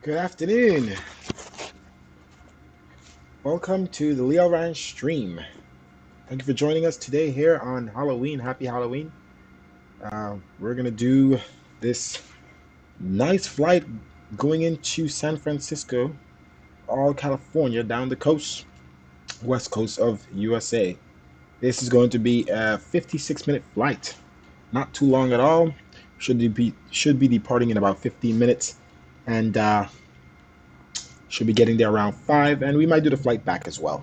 Good afternoon. Welcome to the Leo Ranch stream. Thank you for joining us today here on Halloween. Happy Halloween. We're going to do this nice flight going into San Francisco, all California, down the coast, west coast of USA. This is going to be a 56-minute flight. Not too long at all. Should be departing in about 15 minutes. And should be getting there around 5, and we might do the flight back as well.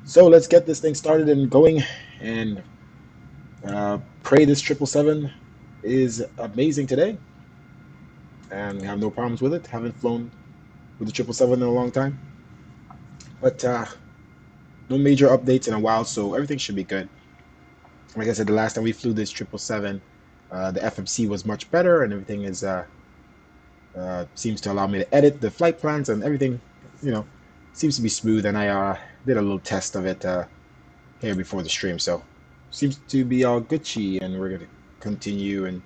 So let's get this thing started and going, and pray this 777 is amazing today, and we have no problems with it. Haven't flown with the 777 in a long time, but no major updates in a while, so everything should be good. Like I said, the last time we flew this 777, the FMC was much better, and everything is seems to allow me to edit the flight plans, and everything, seems to be smooth. And I did a little test of it here before the stream, so seems to be all Gucci, and we're gonna continue and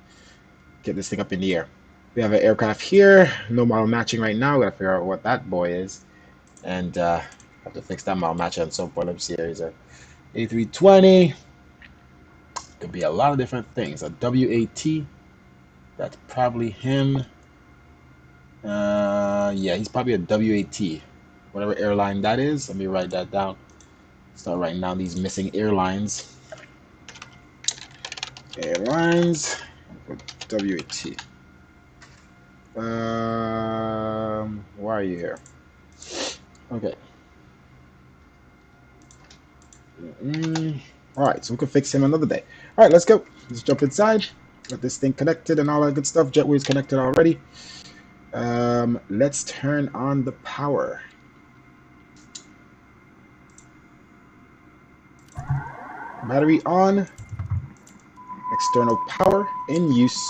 get this thing up in the air. We have an aircraft here, no model matching right now. Gotta figure out what that boy is, and have to fix that model match and so forth. Let me see. There's a A320. Could be a lot of different things. A WAT. That's probably him. Yeah, he's probably a WAT, whatever airline that is. Let me write that down. Start writing down these missing airlines. Airlines, WAT. Why are you here? Okay. All right, so we can fix him another day. All right, let's go. Let's jump inside. Get this thing connected and all that good stuff. Jetway's connected already. Let's turn on the power. Battery on. External power in use.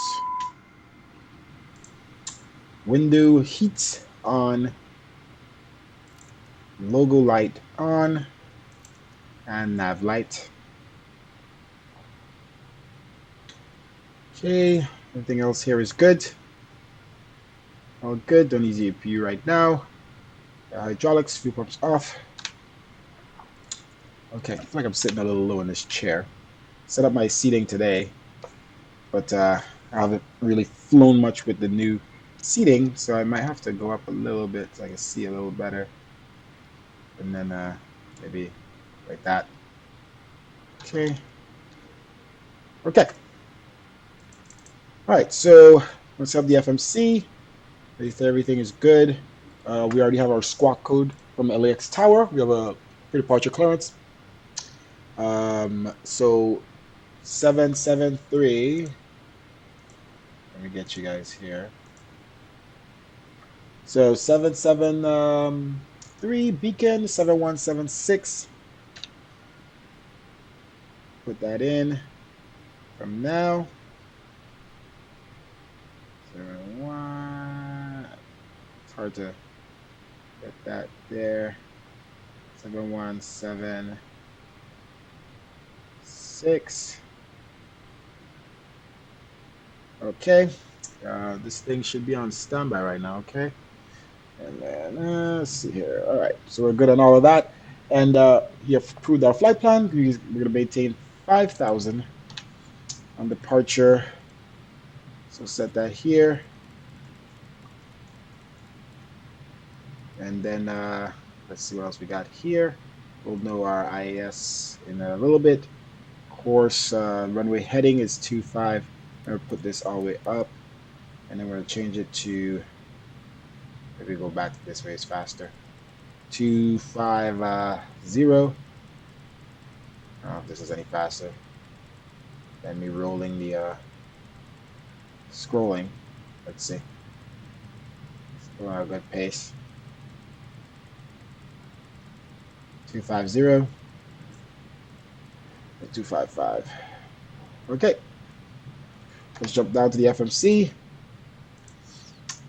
Window heat on. Logo light on. And nav light. Okay, everything else here is good. All good, don't need GPU right now. Hydraulics, fuel pumps off. Okay, I feel like I'm sitting a little low in this chair. Set up my seating today, but I haven't really flown much with the new seating, so I might have to go up a little bit so I can see a little better. And then maybe like that. Okay. Okay. All right, so let's have the FMC. Everything is good. We already have our squawk code from LAX Tower. We have a pre-departure clearance. So 773. Let me get you guys here. So 773 beacon 7176. Put that in from now. 71. It's hard to get that there. 7176. Okay. This thing should be on standby right now. Okay. And then let's see here. All right. So we're good on all of that. And you have approved our flight plan. We're going to maintain 5,000 on departure. So set that here. And then let's see what else we got here. We'll know our IAS in a little bit. Course runway heading is 25. I'm going to put this all the way up. And then we're going to change it to, maybe go back this way, it's faster. 250. I don't know if this is any faster than me rolling the scrolling. Let's see. Still at a good pace. 250. 255. Okay. Let's jump down to the FMC.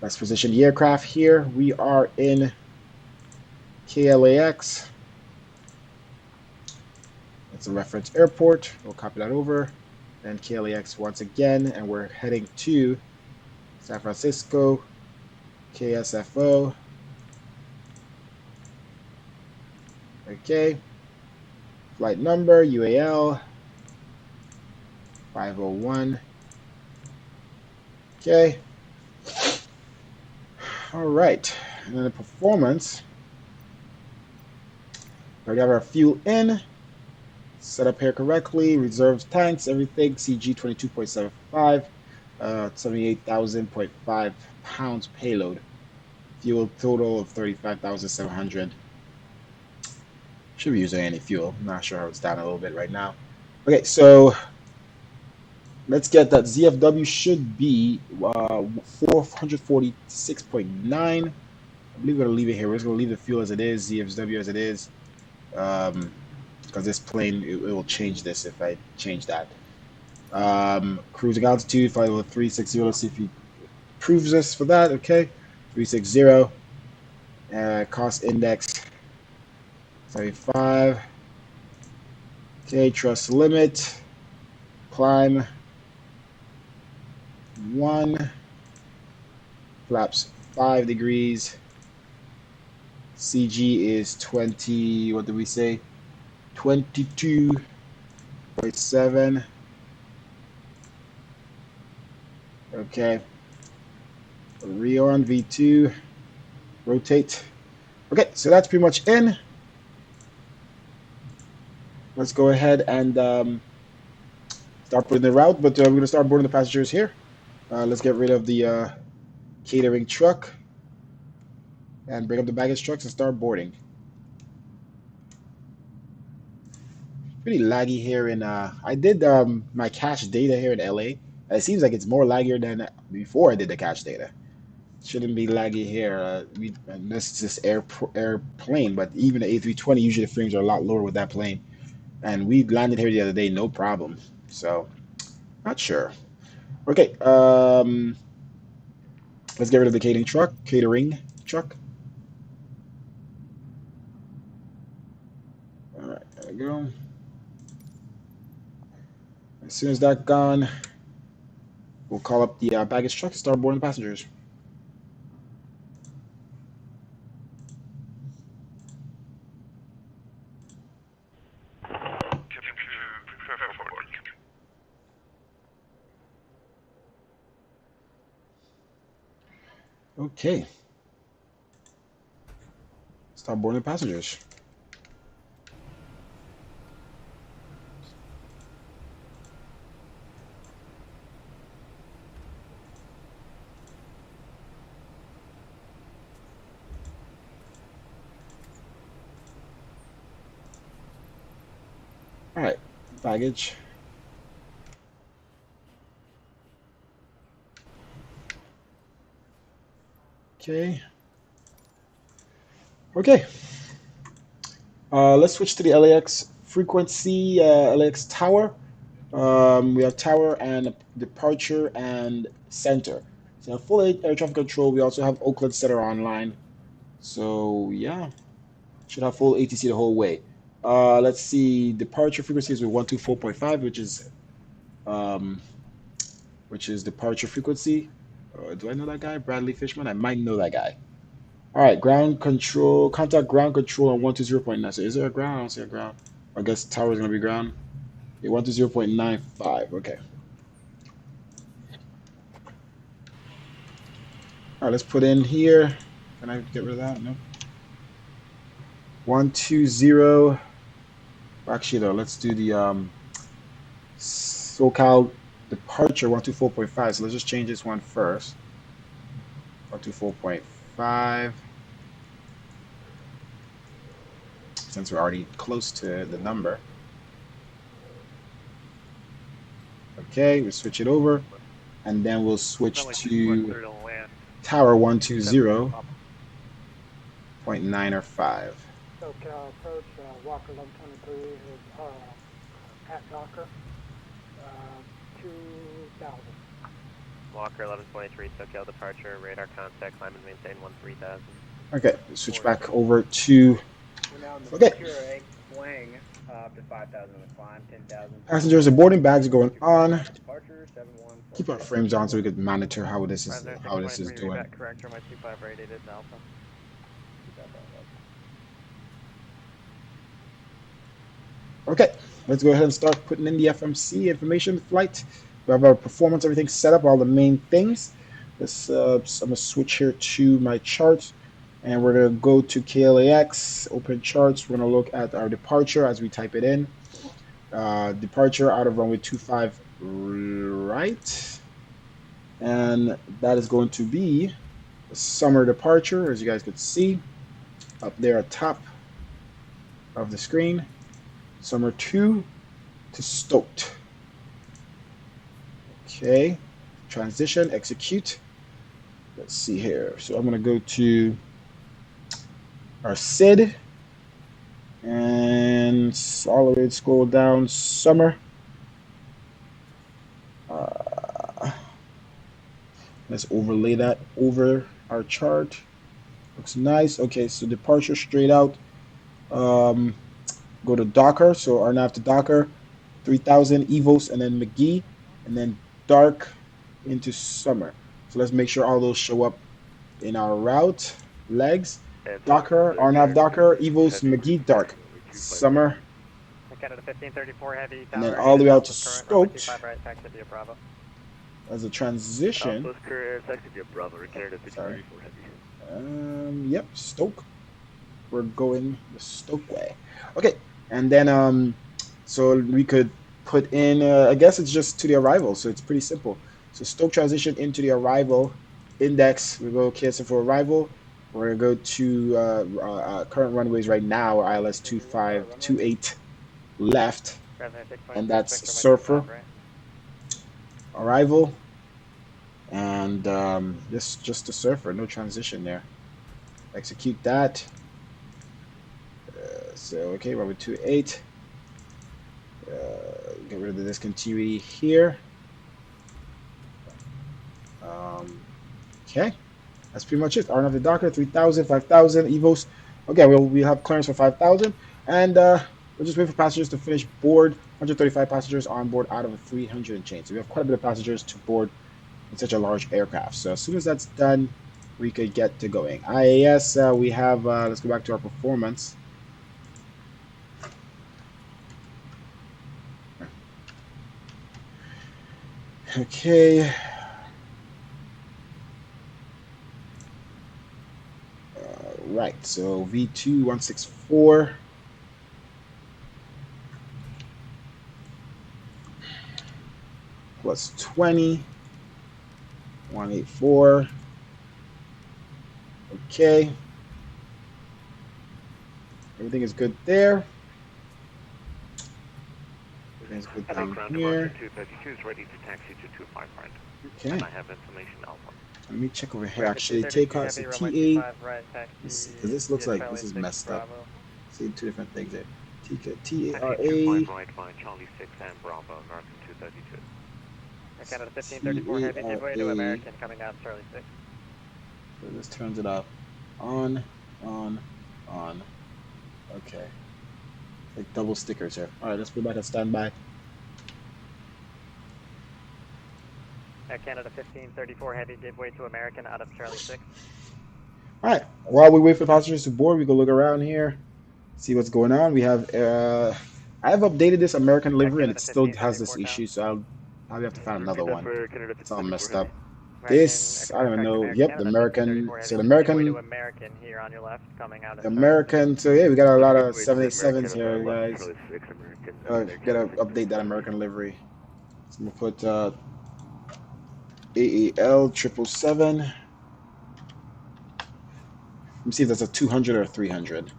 Let's position the aircraft here. We are in KLAX. It's a reference airport. We'll copy that over. Then KLAX once again, and we're heading to San Francisco. KSFO. Okay. Flight number, UAL 501. Okay. All right. And then the performance. We got our fuel in. Set up here correctly. Reserves tanks, everything. CG 22.75. 78,000.5 pounds payload. Fuel total of 35,700. Should be using any fuel. I'm not sure how it's down a little bit right now. Okay, so let's get that. ZFW should be 446.9. I believe we're going to leave it here. We're just going to leave the fuel as it is, ZFW as it is. Because this plane, it will change this if I change that. Cruising altitude, flight level 360. Let's see if he proves us for that. Okay, 360. Cost index 75. Okay, thrust limit. Climb 1. Flaps 5 degrees. CG is 20. What did we say? 22.7. Okay. Reorn V2. Rotate. Okay, so that's pretty much in. Let's go ahead and start putting the route, but we're going to start boarding the passengers here. Let's get rid of the catering truck and bring up the baggage trucks and start boarding. Pretty laggy here in I did my cache data here in LA. It seems like it's more laggier than before I did the cache data. Shouldn't be laggy here. This is just airplane, but even the A320, usually the frames are a lot lower with that plane. And we landed here the other day, no problem. So, not sure. Okay, let's get rid of the catering truck. All right, there we go. As soon as that's gone, we'll call up the baggage truck and start boarding passengers. Okay. Start boarding passengers. All right, baggage. Okay. Okay. Let's switch to the LAX frequency, LAX tower. We have tower and departure and center. So full air traffic control. We also have Oakland Center online. So yeah, should have full ATC the whole way. Let's see, departure frequencies with 124.5, which is departure frequency. Do I know that guy? Bradley Fishman? I might know that guy. All right, ground control, contact ground control on 120.9. So is there a ground? I don't see a ground. I guess tower is going to be ground. Yeah, 120.95. Okay. All right, let's put in here. Can I get rid of that? No. 120. Actually, though, let's do the SoCal departure 124.5. So let's just change this one first. 124.5. Since we're already close to the number. Okay, we'll switch it over. And then we'll switch to tower 120.9 or 5. SoCal approach, Walker 1123 is at Docker, 2000. Walker 1123, SoCal departure, radar contact, climb and maintain 13,000. Okay, switch back over to. Okay. Swing up to 5,000 on the climb, 10,000. Passengers and boarding bags are going on. Departure 71. keep our frames on so we could monitor how this is President how this is 623, doing. rebat corrector, my 25 radiated alpha. Okay, let's go ahead and start putting in the FMC information flight. We have our performance, everything set up, all the main things. Let's, I'm going to switch here to my charts, and we're going to go to KLAX, open charts. We're going to look at our departure as we type it in. Departure out of runway 25 right. And that is going to be a summer departure, as you guys could see up there at top of the screen. Summer 2 to stoked. Okay, transition, execute. Let's see here. So I'm going to go to our SID and all the way scroll down summer. Let's overlay that over our chart. Looks nice. Okay, so departure straight out. Go to Docker. So our nav to Docker, 3000 EVOS, and then McGee, and then dark into summer. So let's make sure all those show up in our route legs. Docker, RNAV Docker, EVOS, McGee, dark, summer, Canada 1534 heavy, and then all the way out to stoked right, taxi via Bravo. as a transition. Sorry. Yep, Stoke. We're going the Stoke way. Okay, and then so we could put in. I guess it's just to the arrival, so it's pretty simple. So Stoke transition into the arrival index. We go KSM for arrival. We're gonna go to current runways right now. ILS 2528 left, and that's Surfer. Arrival, and this just a Surfer, no transition there. Execute that. So okay, runway 28. Get rid of the discontinuity here. Okay, that's pretty much it. RNAV to Docker, 3000, 5000 EVOS. Okay, we have clearance for 5000, and we'll just wait for passengers to finish board. 135 passengers on board out of 300 and change. So we have quite a bit of passengers to board in such a large aircraft. So as soon as that's done, we could get to going. IAS, we have, let's go back to our performance. Okay. Right, so V2 164. Plus 20. 184. Okay. Everything is good there. Everything's good down here. 232 is ready to taxi to 25 right. Okay. And I have information alpha. Let me check over here. Actually, takeoff to TA. Because this looks like this is messed up. See two different things there. TARA. Right by Charlie 6 and Bravo, American 232. Canada 1534 heavy, give way to American coming down Charlie 6. So this turns it up. On. Okay. Like double stickers here. Alright, let's go back to standby. Canada 1534 heavy, give way to American out of Charlie 6. Alright, while we wait for passengers to board, we go look around here, see what's going on. We have, I have updated this American livery and it still has this issue, so I'll probably have to find another one. It's all messed up. This, I don't know. Yep, the American. So the American here on your left, coming out of American. So yeah, we got a lot of 787s here, guys. Gotta update that American livery. So I'm gonna put AAL 777. Let me see if that's a 200 or a 300.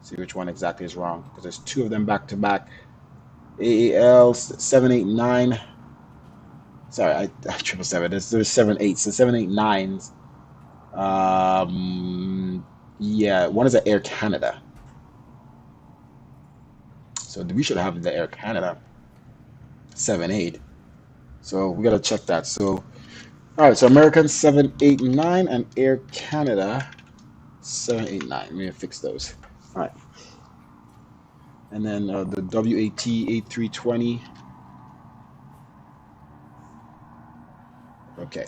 See which one exactly is wrong, because there's two of them back to back. AAL 789. Sorry, 777. There's 78. So 789s. Yeah, one is an Air Canada. So we should have the Air Canada 78. So we gotta check that. So, all right. So American 789 and Air Canada 789. Let me fix those. All right. And then the WAT 8320. Okay.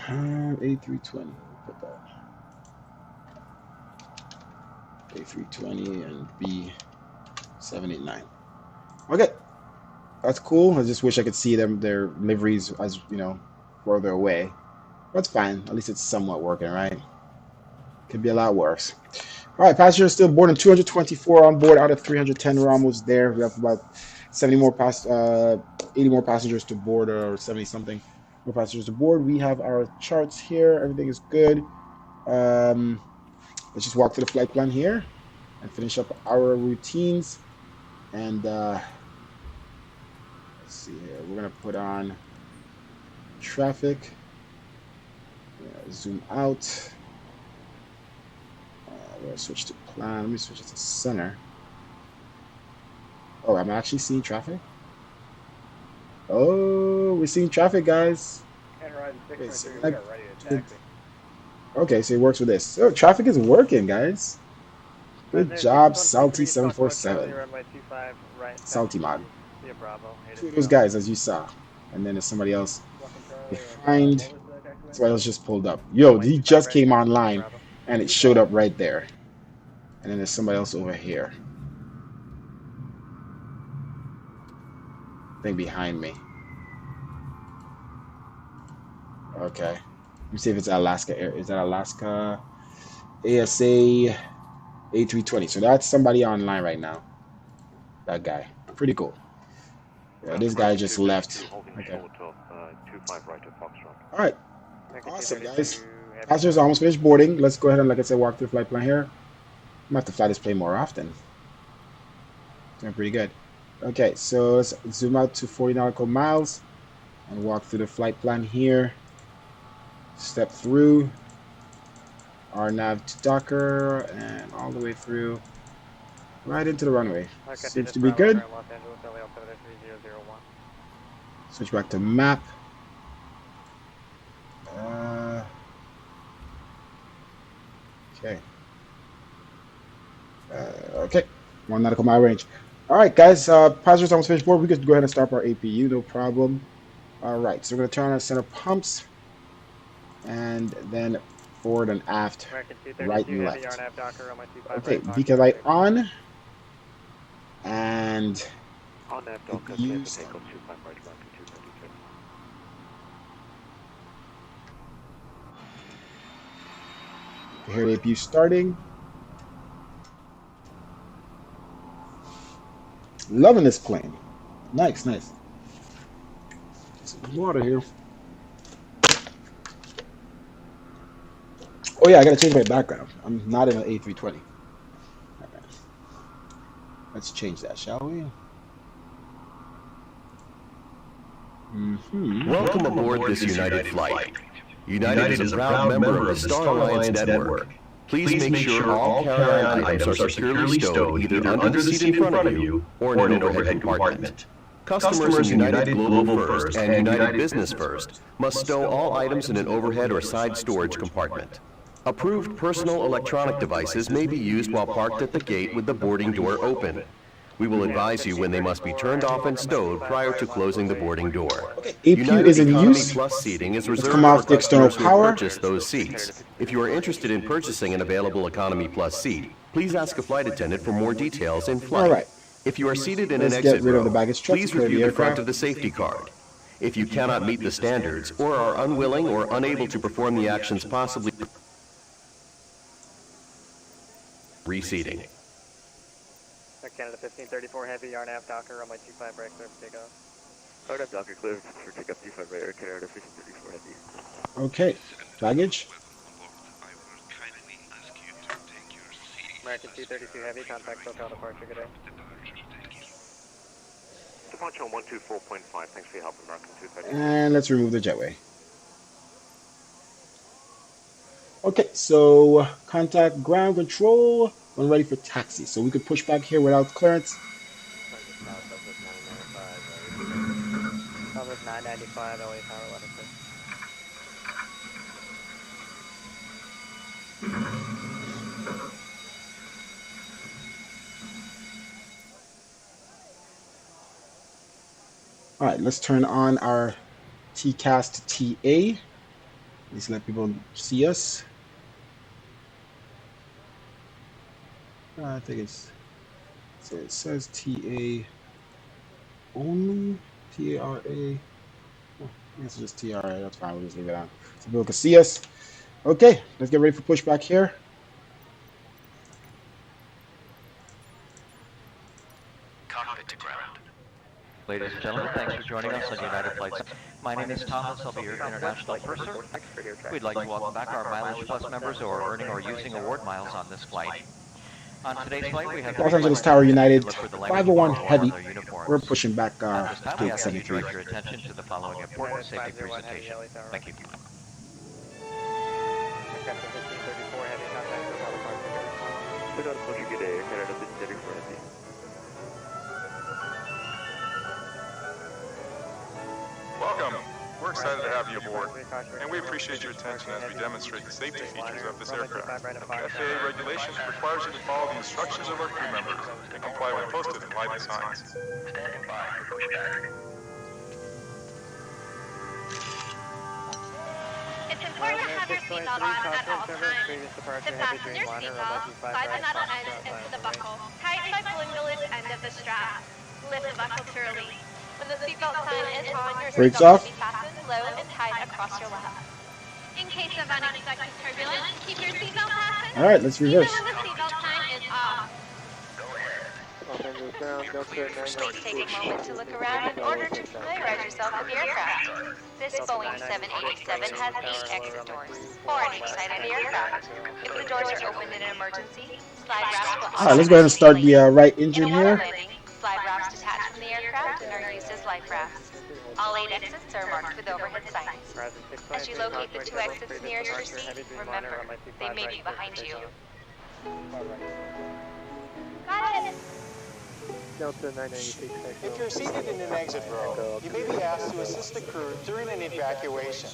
A320. Put that. A320 and B789. Okay, that's cool. I just wish I could see their liveries as further away. That's fine. At least it's somewhat working, right? Could be a lot worse. All right, passengers still boarding. 224 on board out of 310. We're almost there. We have about 80 more passengers to board, or 70 something more passengers to board. We have our charts here. Everything is good. Let's just walk through the flight plan here and finish up our routines. And let's see here. We're gonna put on traffic. Zoom out. We're gonna switch to plan. Let me switch it to center. Oh, I'm actually seeing traffic. Oh, we're seeing traffic, guys. Okay, so okay, so it works with this. So traffic is working, guys. Good job, Salty747. Salty mod. Two of those guys, as you saw. And then there's somebody else behind. Somebody else just pulled up. Yo, he just came online, and it showed up right there. And then there's somebody else over here. Thing behind me. Okay. Let me see if it's Alaska Air. Is that Alaska ASA A320? So that's somebody online right now. That guy. Pretty cool. Yeah, this guy just left. Okay. All right. Awesome, guys. Passengers almost finished boarding. Let's go ahead and, like I said, walk through the flight plan here. I'm gonna have to fly this plane more often. Doing pretty good. Okay, so let's zoom out to 40 nautical miles and walk through the flight plan here. Step through our nav to Docker and all the way through right into the runway. Seems to be good. Switch back to map. Okay. Okay. 1 nautical mile range. All right, guys. Passengers almost finished board. We could go ahead and start our APU, no problem. All right, so we're going to turn on our center pumps and then forward and aft, right and left. Okay, beacon light on and APU start. You hear the APU starting. Loving this plane. Nice, nice. Some water here. Oh yeah, I gotta change my background. I'm not in an A320. All right. Let's change that, shall we? Welcome aboard this United flight. United is a proud member of the Star Alliance network. Please make sure all carry-on items are securely stowed either under the seat in front of you or in an overhead compartment. Customers in United Global First and United Business First must stow all items in an overhead or side storage compartment. Approved personal electronic devices may be used while parked at the gate with the boarding door open. We will advise you when they must be turned off and stowed prior to closing the boarding door. APU is in use. Plus seating is reserved come off for the external customers who power. purchase those seats. If you are interested in purchasing an available Economy Plus seat, please ask a flight attendant for more details in flight. All right. If you are seated in Let's an get exit rid of row, the baggage truck, please clear the review the front aircraft. of the safety card. If you cannot meet the standards or are unwilling or unable to perform the actions possibly reseating. Canada 1534 Heavy, yarn aft Docker, runway 25 right, clear for takeoff. Yarn aft Docker, clear for takeoff 25 right, Canada 1534 Heavy. Okay, baggage. American 232 Heavy, contact SoCal departure, good day. Departure on 124.5, thanks for your help, American 232. And let's remove the jetway. Okay, so contact ground control when ready for taxi. So we could push back here without clearance. Southwest 995, LA Power 11. All right, let's turn on our TCAS to TA. Let's let people see us. I think so it says TA only. TARA. Oh, I guess it's just TRA. That's fine. We'll just leave it on so people can see us. Okay, let's get ready for pushback here. Cockpit to ground. Ladies and gentlemen, thanks for joining us on United Flights. My name is Thomas. I'll be your international purser. We'd like to welcome back our Mileage Plus members who are earning or using award miles on this flight. On today's flight, we have Los Angeles Tower United 501 Heavy. We're pushing back At this time, we ask that you CX773. direct your attention to the following important safety presentation. Thank you. Welcome. We're excited to have you aboard, and we appreciate your attention as we demonstrate the safety features of this aircraft. FAA regulations requires you to follow the instructions of our crew members and comply with posted and lighted signs. Standing by for pushback. It's important to have your seatbelt on at all times. To fasten your seatbelt, slide the metal end into the buckle. Tighten by pulling the loose end of the strap. Lift the buckle to release. When the seatbelt sign is on, your Brakes seatbelt off. will be fastened low and tight across your lap. In case of unexpected turbulence, keep your seatbelt fastened. All right, let's reverse. Even when the seatbelt sign is off. Please Take a moment to look around in order to familiarize yourself with the aircraft. This Boeing 787 has 8 exit doors, 4 on each side of the aircraft. If the doors are opened in an emergency, slide wraps will All right, let's go ahead and start the right engine In a water here. landing, slide wraps detach from the aircraft and are used as life rafts. All 8 exits are marked with overhead signs. As you locate the 2 exits nearest your seat, remember, they may be behind you. Got it! If you're seated in an exit row, you may be asked to assist the crew during an evacuation.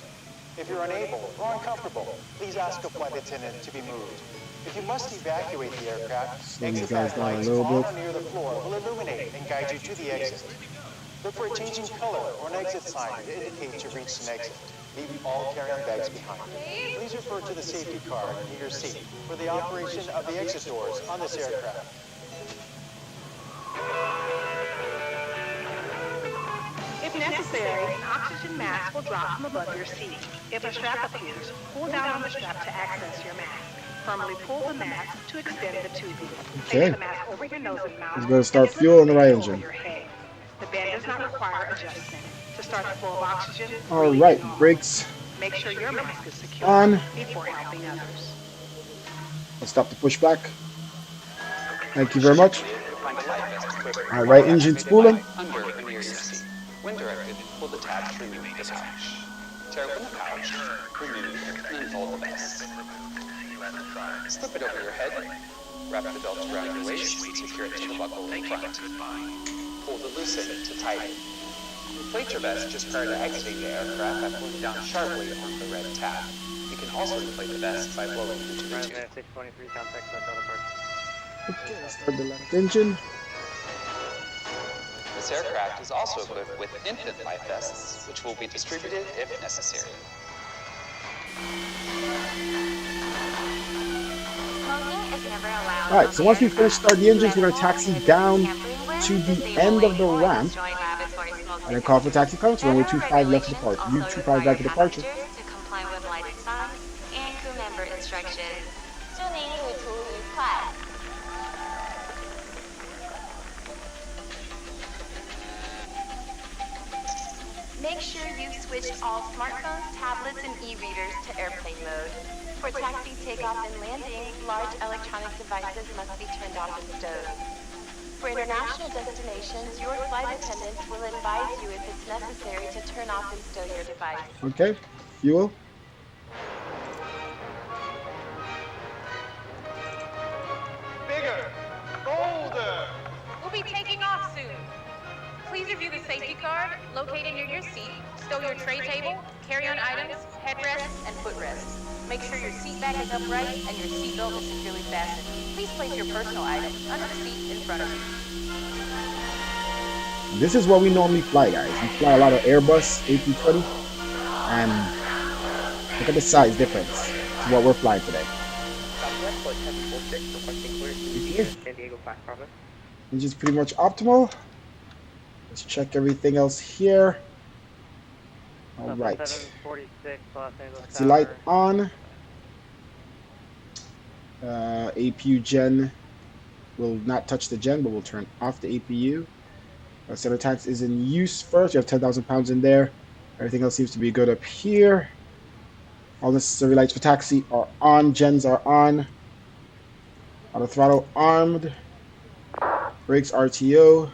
If you're unable or uncomfortable, please ask a flight attendant to be moved. If you must evacuate the aircraft, Slow these exit guys path down a lights little on bit. or near the floor will illuminate and guide you to the exit. Look for a changing color or an exit sign to indicate you reached an exit. Leave all carry-on bags behind. Please refer to the safety card near your seat for the operation of the exit doors on this aircraft. If necessary, an oxygen mask will drop from above your seat. If a strap appears, pull down on the strap to access your mask. Firmly pull the mask to extend the tubing. Okay. Place the mask over your nose and mouth. Let's go to start and fuel on the right over engine. your head. The band does not require adjustment. To start the flow of oxygen, All breathe right, on. brakes Make sure your mask is secure on. before helping others. Let's stop the pushback. Thank you very much. All right, engine spooling. Under and near your seat. When directed, pull the tab to remove the pouch. Tear open the pouch, remove, and unfold the vest. Slip it over your head, wrap the belt around your waist, secure it to the buckle in front. Pull the loose end to tighten. Inflate your vest just prior to exiting the aircraft by pulling down sharply on the red tab. You can also inflate the vest by blowing into the tube. Okay, let's start the left engine. This aircraft is also equipped with infant life vests, which will be distributed if necessary. Smoking is never allowed. All right, so once we finish start the engines, we're going to taxi down to the end of the ramp and then call for taxi clearance. Runway 25 left to departure. U25 back to departure. To comply with lighted signs and crew member instructions. 祝您旅途愉快. Make sure you've switched all smartphones, tablets, and e-readers to airplane mode. For taxi takeoff and landing, large electronic devices must be turned off and stowed. For international destinations, your flight attendants will advise you if it's necessary to turn off and stow your device. Okay, fuel. Bigger! Bolder! We'll be taking off soon. Please review the safety card located near your seat. Stow your tray table, carry-on items, headrests, and footrests. Make sure your seat back is upright and your seat belt is securely fastened. Please place your personal items under the seat in front of you. This is what we normally fly, guys. We fly a lot of Airbus A320. And look at the size difference to what we're flying today. Which is pretty much optimal. Let's check everything else here. All right. Taxi light on. APU gen will not touch the gen, but we'll turn off the APU. Center tax is in use first. You have 10,000 pounds in there. Everything else seems to be good up here. All necessary lights for taxi are on. Gens are on. Auto throttle armed. Brakes RTO.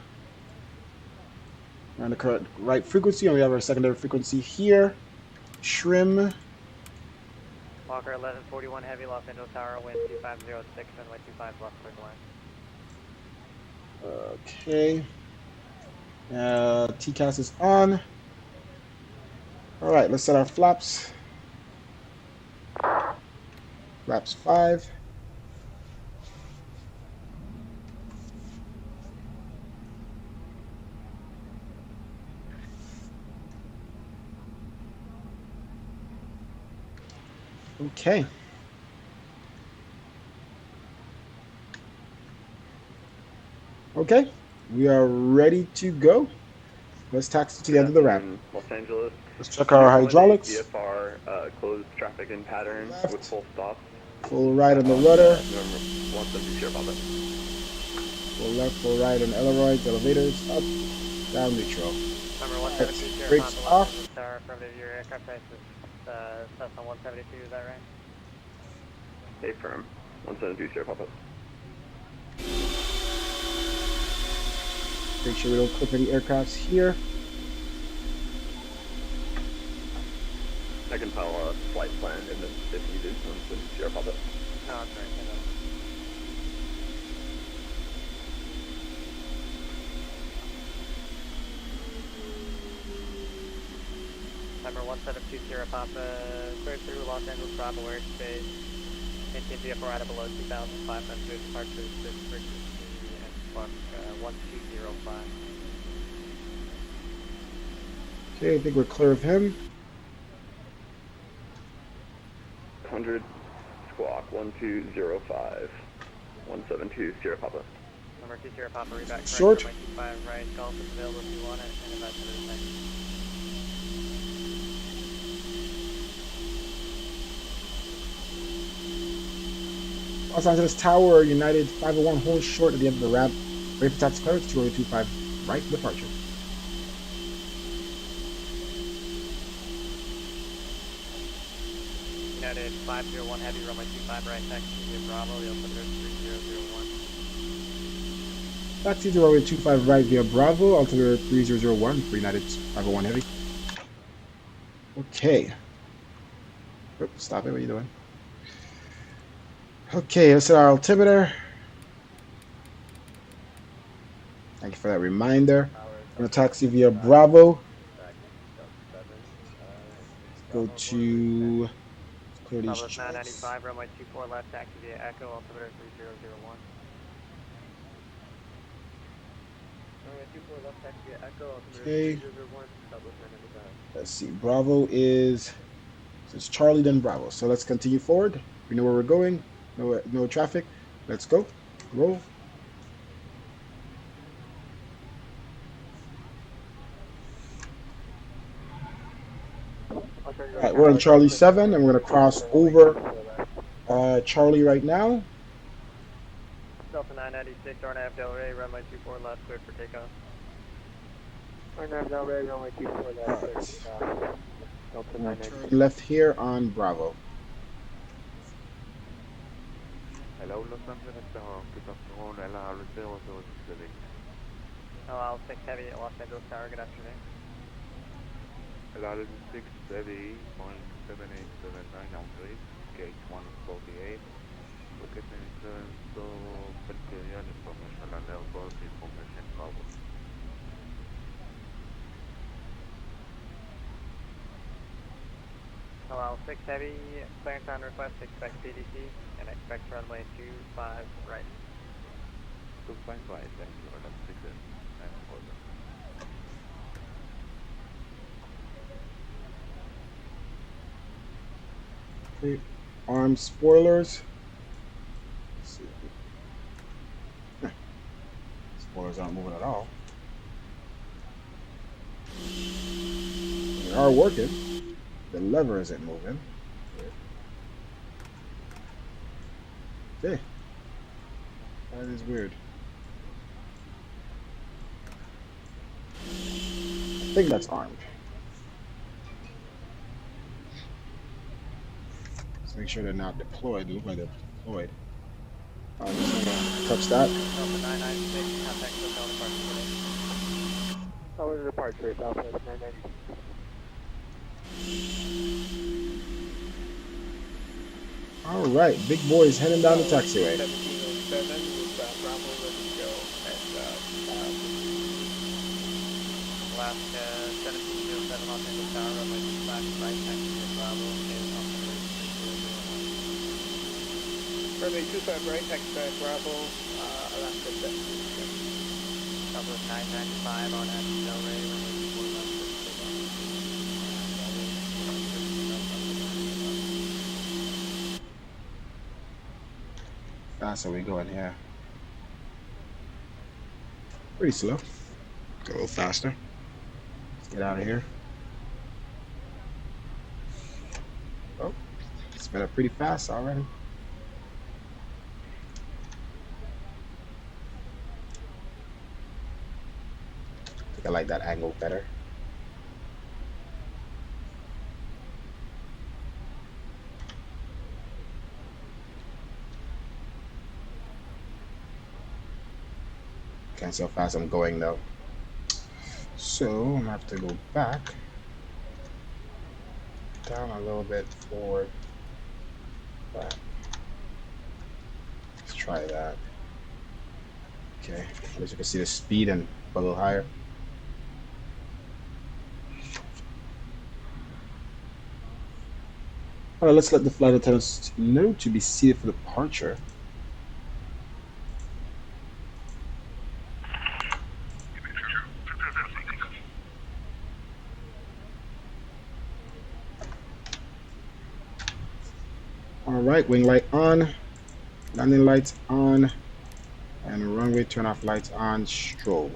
We're on the correct right frequency, and we have our secondary frequency here. Trim. Walker 1141 heavy, Los Angeles Tower, wind 2506, runway 25 left, clear the line. Okay. TCAS is on. All right, let's set our flaps. Flaps 5. Okay. Okay, we are ready to go. Let's taxi to the end of the ramp. Los Angeles. Let's check our hydraulics. VFR, closed traffic in pattern with full stop. Full right on the rudder. Full left, full right on ailerons, elevators, up, down, neutral. Brakes off. Your aircraft type is Cessna 172, is that right? Stay firm. 172, Sierra Papa. Make sure we don't clip any aircrafts here. I can file a flight plan in this if needed. 172, Sierra Papa. No, that's right. Number 172 Sierra Papa, clear through Los Angeles Bravo airspace. Maintain VFR out of below 2,500, departure this frequency, and spark 1205. Okay, I think we're clear of him. 100 squawk 1205. 172 Sierra Papa. Number 2 Sierra Papa, reback Short. 25 right, golf is available if you want it, and invite to the next. Los Angeles Tower, United 501, hold short at the end of the ramp. Ready for taxi clearance, 2025, right departure. United 501 heavy, runway 25 right, taxi via Bravo, the altimeter is 3001. Taxi to runway 25 right via Bravo, altimeter 3001 for United 501 heavy. Okay. Oops, stop it, what are you doing? Okay, let's set our altimeter. Thank you for that reminder. I'm going to taxi via Bravo. Go to clear these Southwest 995, runway 24 left, taxi via Echo, altimeter 3001. Runway 24 left, taxi via Echo, altimeter 3001, Southwest 995. Let's see, Bravo is, so it's Charlie then Bravo. So let's continue forward. We know where we're going. No traffic. Let's go. Roll. All right, we're on Charlie 7, and we're going to cross over Charlie right now. Delta 996, RNAV Del Rey, runway 24 left, cleared for takeoff. RNAV Del Rey, runway 24 left, cleared for takeoff. Delta 996. Left here on Bravo. Hello, Los Angeles Tower, good afternoon, LR 006. LR 6 heavy at Los Angeles Tower, good afternoon. LR 6 heavy, 17879 outreach, gate 148. Located in so material information and airport information cover. LR 6 heavy, clearance on request, expect PDC, and expect runway 25 right. 25 right, thank you, LR 6 and order. Okay. Arm spoilers. Let's see. Huh. Spoilers aren't moving at all. They are working. The lever isn't moving. Okay. That is weird. I think that's armed. Let's make sure they're not deployed. They look like they're deployed. I'm just gonna touch that. Delta 996, contact hotel departure today. Over departure, Southwest 990. All right, big boys heading down the taxiway. 1707 with Bravo ready to go. And Alaska 1707 Los Angeles Tower, runway 25 right, taxi to Bravo, is on the way to 3001. runway 25 right, taxi to Bravo, Alaska 1707. Southwest 995 on Addis Del Rey, runway 24 left, Fast are we going here? Pretty slow. Go a little faster. Let's get out of here. Oh, it's been up pretty fast already. I think I like that angle better. Can't see how fast I'm going though. So I'm gonna have to go back, down a little bit, forward, back. Let's try that. Okay, at least you can see the speed and a little higher. All right, let's let the flight attendants know to be seated for departure. All right, wing light on, landing lights on, and runway turn off lights on, strobe.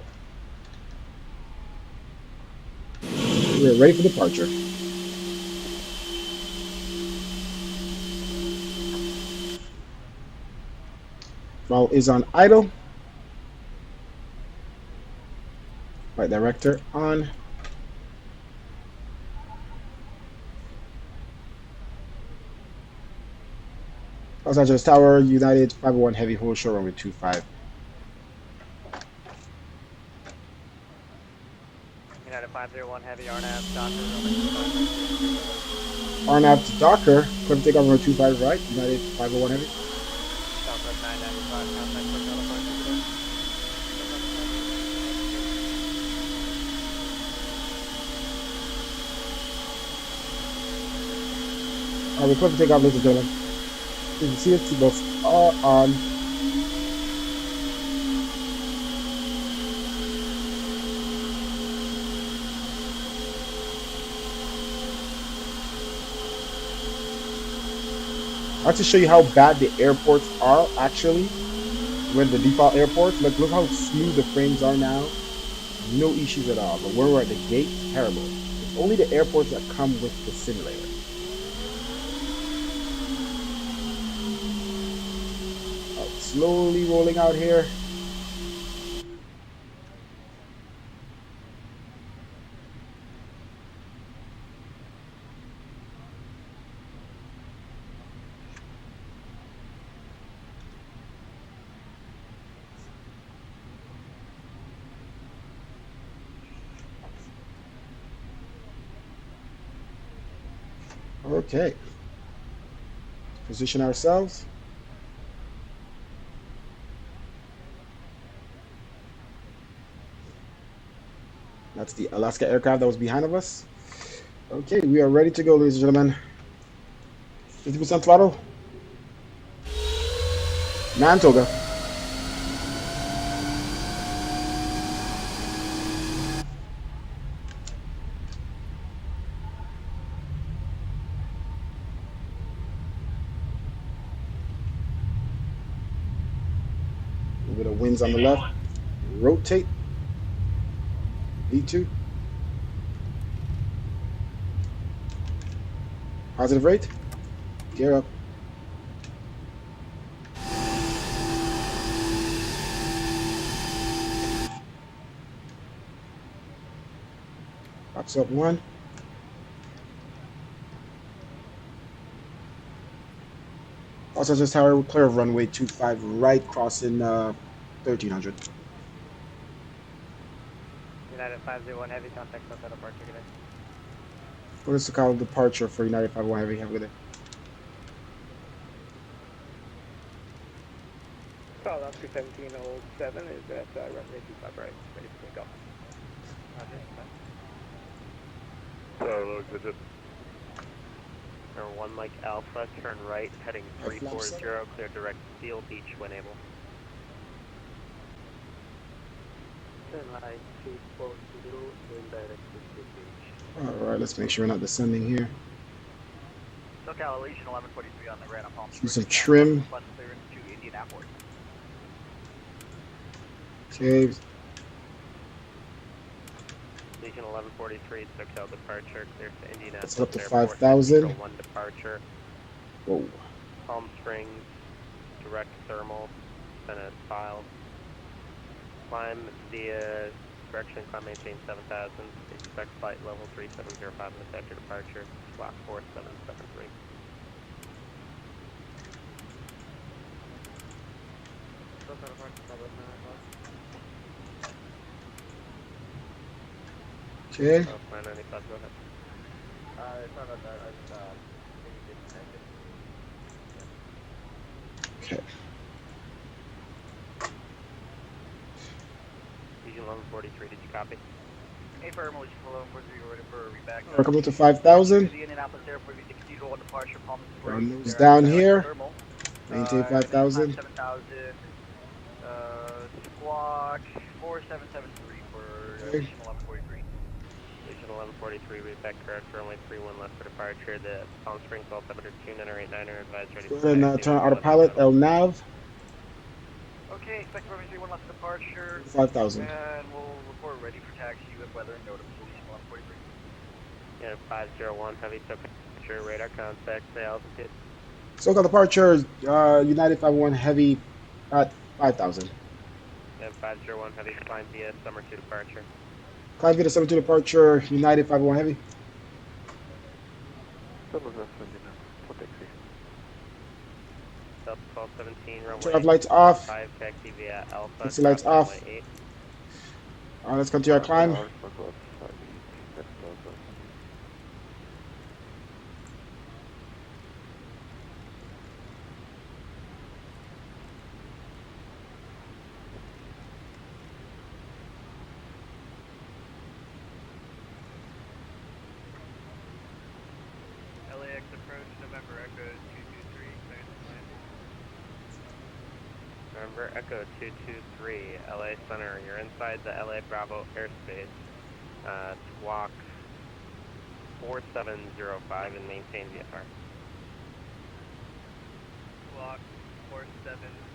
We're ready for departure. Throttle is on idle. Flight director on. Los Angeles Tower, United 501 Heavy, hold short runway 25. United 501 Heavy, RNAV, Docker, runway 25. RNAV to Docker, clear for takeoff runway 25 right, United 501 Heavy. Southwest 995, contact hotel departure today. All right, we're clear for takeoff, ladies and gentlemen. You can see the seatbelts are on. I want to show you how bad the airports are actually. When the default airports, look how smooth the frames are now. No issues at all. But when we're at the gate, terrible. It's only the airports that come with the simulator. Slowly rolling out here. Okay. Position ourselves. That's the Alaska aircraft that was behind of us. Okay, we are ready to go, ladies and gentlemen. 50% throttle. Mantoga. with the winds on the left. Rotate. V2. Positive rate. Gear up. Box up 1. Also just tower clear of runway 25 right, crossing 1300. United 501 Heavy, contact us at departure today. What is the call of departure for United 501 Heavy? Have a good day. Call up to 1707 is at runway 25 right, ready to take off. Digit. Number 1 Mike Alpha, turn right, heading 340, clear direct Steel Beach when able. Turn right, 240, and direct to Steel Beach. Alright, let's make sure we're not descending here. SoCal Legion 1143 on the Grand Palm Do some trim. Plus clearance to Indianapolis. Okay. Legion 1143, SoCal departure, clear to Indianapolis. Let's up to Airport, 5,000. 1 departure. Whoa. Palm Springs, direct thermal, then a file. Climb via direction, climb maintain 7000. Expect flight level 3705 in the sector departure, block 4773. Okay. Oh, 995, go ahead. Sorry about that, I just disconnected. Okay. Legion 1143, did you copy? Hey, firm, Legion 1143, we're ready for a reback. We're coming to 5,000. The Indianapolis Airport, we take on departure, Palm Our Springs. nose down here. Maintain 5,000. 7,000. Squawk 4773 for Okay. Legion 1143. Legion 1143, reback correct, runway 31 left for departure. The Palm Springs altimeter 2989 advised ready. Go ahead and turn autopilot, El Nav. Okay, expect runway 31 left for departure. 5,000. And we'll report ready for taxi with weather and notable. Legion 1143. Yeah, 501 heavy temperature, radar contact, say altitude. SoCal departure, United 501 Heavy at 5,000. Yeah, 501 heavy, climb via summer 2 departure. Climb via 72 departure, United 501 Heavy. Delta 1217, runway. Turn off lights off. 5 taxi via Alpha. Taxi lights runway off. 8. Let's continue our climb. LAX approach, November Echo 223, clearance to land. November Echo 223, LA Center. You're inside the LA Bravo airspace. Squawk 4705 and maintain VFR. Squawk 4705.